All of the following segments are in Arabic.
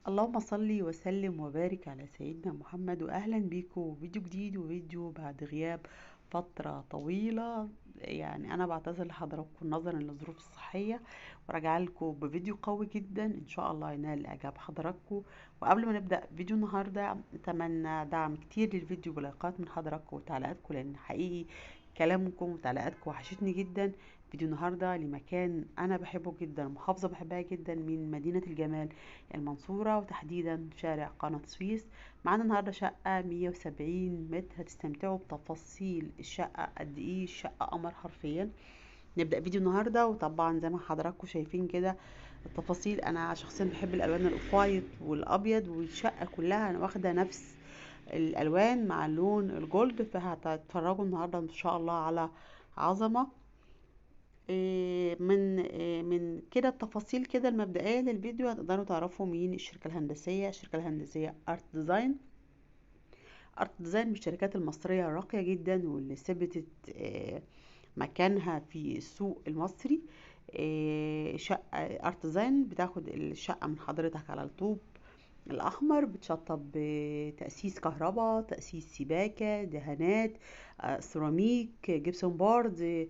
اللهم صل وسلم وبارك على سيدنا محمد، واهلا بيكم فيديو جديد وفيديو بعد غياب فترة طويلة. يعني انا بعتذر لحضراتكم نظرا للظروف الصحية، وراجعه لكم بفيديو قوي جدا ان شاء الله ينال اعجاب حضراتكم. وقبل ما نبدأ فيديو النهاردة اتمنى دعم كتير للفيديو بلايكات من حضراتكم وتعليقاتكم، لان حقيقي كلامكم وتعليقاتكم وحشتني جدا. فيديو النهارده لمكان انا بحبه جدا، محافظة بحبها جدا من مدينة الجمال المنصورة، وتحديدا شارع قناة سويس. معانا النهاردة شقة 170 متر، هتستمتعوا بتفاصيل الشقة قد ايه. الشقة قمر حرفيا. نبدأ فيديو النهاردة، وطبعا زي ما حضراتكم شايفين كده التفاصيل. انا شخصيا بحب الالوان الاوف وايت والابيض، والشقة كلها انا واخدة نفس الالوان مع اللون الجولد، فهتتفرجوا النهاردة ان شاء الله على عظمة. من كده التفاصيل كده المبدئية للفيديو هتقدروا تعرفوا مين الشركة الهندسية. الشركة الهندسية ارت ديزاين. ارت ديزاين من الشركات المصرية الراقية جدا، واللي ثبتت مكانها في السوق المصري. شقة ارت ديزاين بتاخد الشقة من حضرتك على الطوب الأحمر، بتشطب بتأسيس كهرباء، تأسيس سباكة، دهانات، سيراميك، جبسون بورد.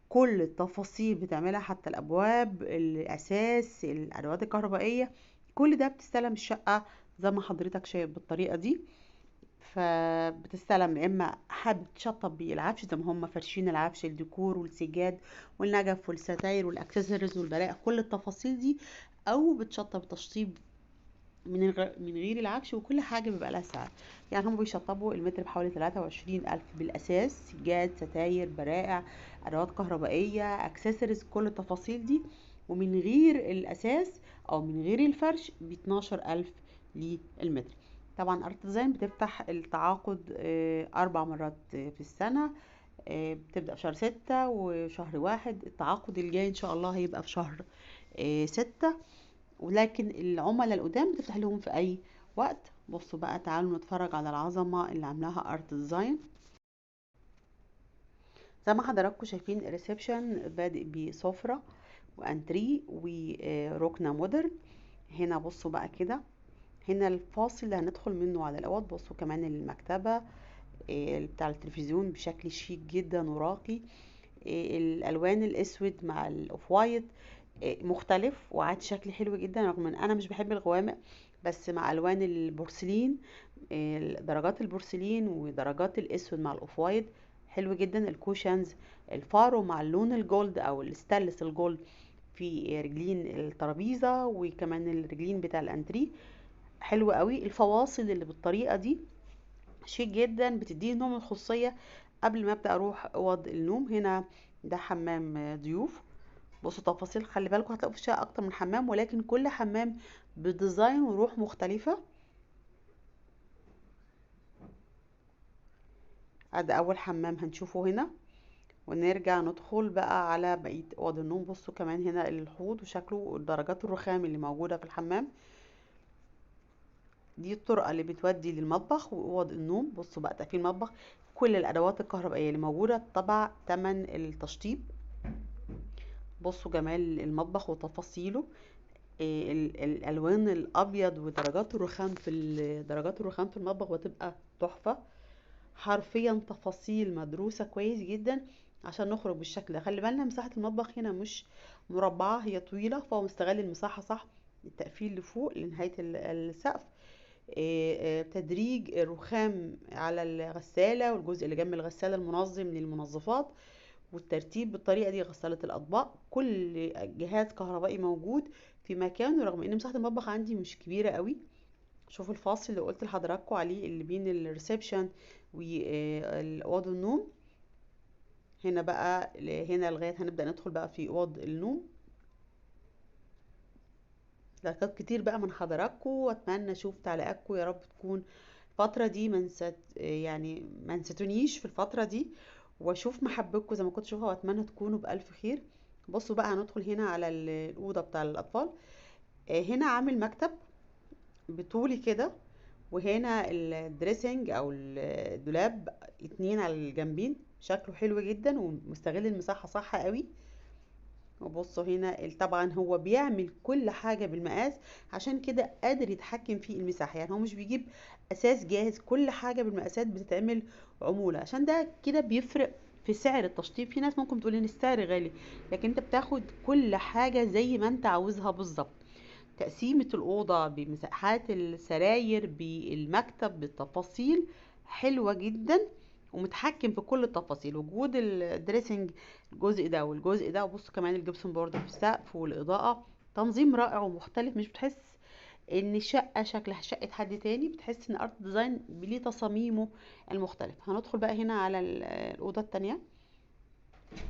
كل التفاصيل بتعملها، حتى الابواب، الاساس، الادوات الكهربائيه، كل ده بتستلم الشقه زي ما حضرتك شايف بالطريقه دي. فبتستلم، يا اما حابب تشطب بالعفش زي ما هم فرشين العفش، الديكور والسجاد والنجف والستاير والاكسسوارز والبلاء، كل التفاصيل دي، او بتشطب تشطيب من غير العفش، وكل حاجة بيبقى لها سعر. يعني هم بيشطبوا المتر بحوالي 23,000 بالأساس، سجاد، ستاير، برائع، أدوات كهربائية، أكسسوارز، كل التفاصيل دي. ومن غير الأساس أو من غير الفرش ب12,000 للمتر. طبعا ارت ديزاين بتفتح التعاقد 4 مرات في السنة. بتبدأ في شهر 6 وشهر 1. التعاقد الجاي إن شاء الله هيبقى في شهر 6. ولكن العملاء القدام بتفتح لهم في اي وقت. بصوا بقى، تعالوا نتفرج على العظمة اللي عاملاها ارت ديزاين. زي ما حضراتكم شايفين الريسبشن بادئ بسفرة وانتري وركنة مودرن. هنا بصوا بقى كده، هنا الفاصل اللي هندخل منه على الاوض. بصوا كمان المكتبة بتاع التلفزيون بشكل شيك جدا وراقي. الالوان الاسود مع الاوف وايت مختلف وعاد شكل حلو جدا، رغم ان انا مش بحب الغوامق. بس مع الوان البورسلين، درجات البورسلين ودرجات الاسود مع الاوف وايت حلو جدا. الكوشنز، الفارو مع اللون الجولد او الستانلس الجولد في رجلين الترابيزه، وكمان الرجلين بتاع الانتريه حلو قوي. الفواصل اللي بالطريقه دي شيك جدا، بتديه نوع من الخصوصيه. قبل ما ابدا اروح اوض النوم، هنا ده حمام ضيوف. بصوا تفاصيل، خلي بالكم هتلاقوا في الشقه اكتر من حمام، ولكن كل حمام بديزاين وروح مختلفه. ادي اول حمام هنشوفه هنا، ونرجع ندخل بقى على بقيه اوض النوم. بصوا كمان هنا الحوض وشكله ودرجات الرخام اللي موجوده في الحمام. دي الطرقه اللي بتودي للمطبخ واوض النوم. بصوا بقى تقفيل المطبخ، كل الادوات الكهربائيه اللي موجوده تبع تمن التشطيب. بصوا جمال المطبخ وتفاصيله. الالوان الابيض ودرجات الرخام درجات الرخام في المطبخ بتبقى تحفه. حرفيا تفاصيل مدروسه كويس جدا عشان نخرج بالشكل ده. خلي بالنا مساحه المطبخ هنا مش مربعه، هي طويله، فهو مستغل المساحه صح. التقفيل لفوق لنهايه السقف. تدريج الرخام على الغساله، والجزء اللي جنب الغساله المنظم للمنظفات، والترتيب بالطريقه دي. غساله الاطباق، كل جهاز كهربائي موجود في مكانه، رغم ان مساحه المطبخ عندي مش كبيره قوي. شوفوا الفاصل اللي قلت لحضراتكم عليه اللي بين الريسبشن واوض النوم. هنا بقى، هنا لغايه هنبدا ندخل بقى في اوض النوم. لايكات كتير بقى من حضراتكم، واتمنى اشوف تعليقاتكم. يا رب تكون الفتره دي يعني ما نسيتونيش في الفتره دي، واشوف محبتكم زي ما كنت اشوفها، واتمنى تكونوا بالف خير. بصوا بقى، هندخل هنا على الاوضه بتاع الاطفال. هنا عامل مكتب بطولي كده، وهنا الدريسنج او الدولاب 2 على الجنبين، شكله حلو جدا ومستغل المساحة صح قوي. وبصوا هنا طبعا هو بيعمل كل حاجة بالمقاس، عشان كده قادر يتحكم في المساحة. يعني هو مش بيجيب اساس جاهز، كل حاجة بالمقاسات بتتعمل عمولة، عشان ده كده بيفرق في سعر التشطيب. في ناس ممكن تقول ان السعر غالي، لكن انت بتاخد كل حاجة زي ما انت عاوزها بالظبط. تقسيمة الأوضة بمساحات السراير بالمكتب بالتفاصيل حلوة جدا، ومتحكم في كل التفاصيل. وجود الدريسنج الجزء ده والجزء ده، وبصوا كمان الجبسون بورد في السقف والإضاءة، تنظيم رائع ومختلف. مش بتحس ان شقة شكلها شقة حد تاني، بتحس ان ارت ديزاين ليه تصاميمه المختلف. هندخل بقى هنا على الأوضة التانية.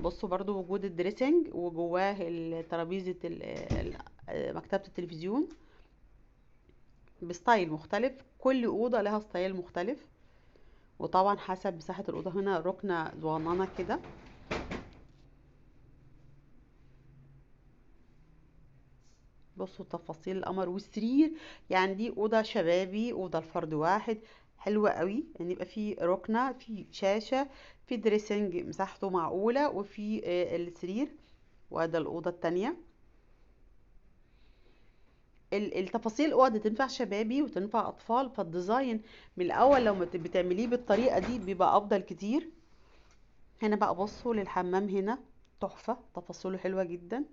بصوا برضو وجود الدريسنج وجواه ترابيزة مكتبة التلفزيون بستايل مختلف. كل أوضة لها ستايل مختلف، وطبعا حسب مساحة الأوضة. هنا ركنة صغننة كده. بصوا تفاصيل القمر والسرير. يعني دي أوضة شبابي، أوضة لفرد واحد، حلوة قوي. يعني يبقى في ركنة، في شاشة، في دريسنج مساحته معقولة، وفي السرير. وده الأوضة التانية. التفاصيل الاوض تنفع شبابي وتنفع اطفال، فالديزاين من الاول لو بتعمليه بالطريقه دي بيبقى افضل كتير. هنا بقى بصوا للحمام، هنا تحفه، تفاصيله حلوه جدا.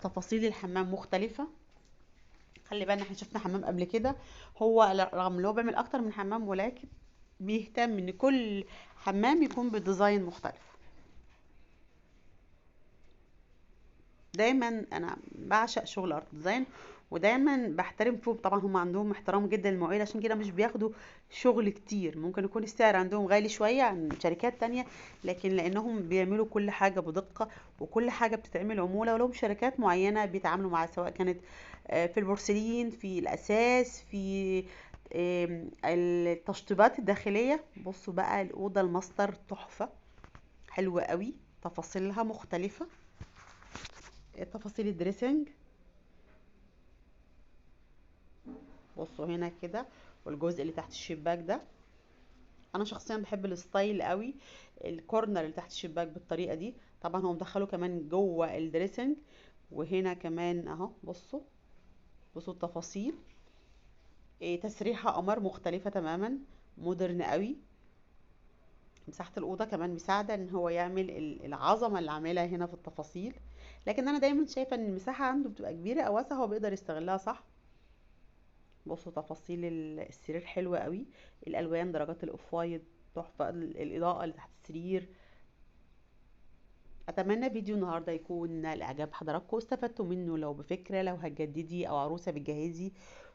تفاصيل الحمام مختلفه. خلي بالنا احنا شفنا حمام قبل كده، هو رغم ان هو بيعمل اكتر من حمام، ولكن بيهتم ان كل حمام يكون بديزاين مختلف. دايما انا بعشق شغل ارت ديزاين، ودايما بحترم فيه. طبعا هم عندهم احترام جدا للمواعيد، عشان كده مش بياخدوا شغل كتير. ممكن يكون السعر عندهم غالي شوية عن شركات تانية، لكن لانهم بيعملوا كل حاجة بدقة، وكل حاجة بتتعمل عمولة. ولهم شركات معينة بيتعاملوا معها، سواء كانت في البورسلين، في الاساس، في التشطيبات الداخلية. بصوا بقى الأوضة الماستر تحفة، حلوة قوي، تفاصيلها مختلفة. تفاصيل الدريسنج بصوا هنا كده، والجزء اللي تحت الشباك ده. انا شخصيا بحب الستايل قوي، الكورنر اللي تحت الشباك بالطريقه دي. طبعا هو مدخله كمان جوه الدريسنج. وهنا كمان اهو بصوا، بصوا التفاصيل. تسريحه قمر مختلفه تماما، مودرن قوي. مساحه الاوضه كمان مساعده ان هو يعمل العظمه اللي عاملها هنا في التفاصيل. لكن انا دايما شايفه ان المساحه عنده بتبقى كبيره او واسعه، هو بيقدر يستغلها صح. بصوا تفاصيل السرير حلوة قوي. الالوان درجات الاوف وايت تحفة. الاضاءة اللي تحت السرير. اتمنى فيديو النهارده يكون لاعجاب حضراتكم، استفدتوا منه لو بفكرة، لو هتجددي او عروسة بتجهزي.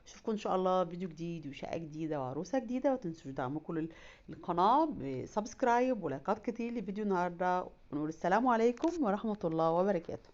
اشوفكم ان شاء الله فيديو جديد وشقة جديدة وعروسة جديدة. وتنسوش دعمكم للقناة بسبسكرايب ولايكات كتير لفيديو النهارده. ونقول السلام عليكم ورحمة الله وبركاته.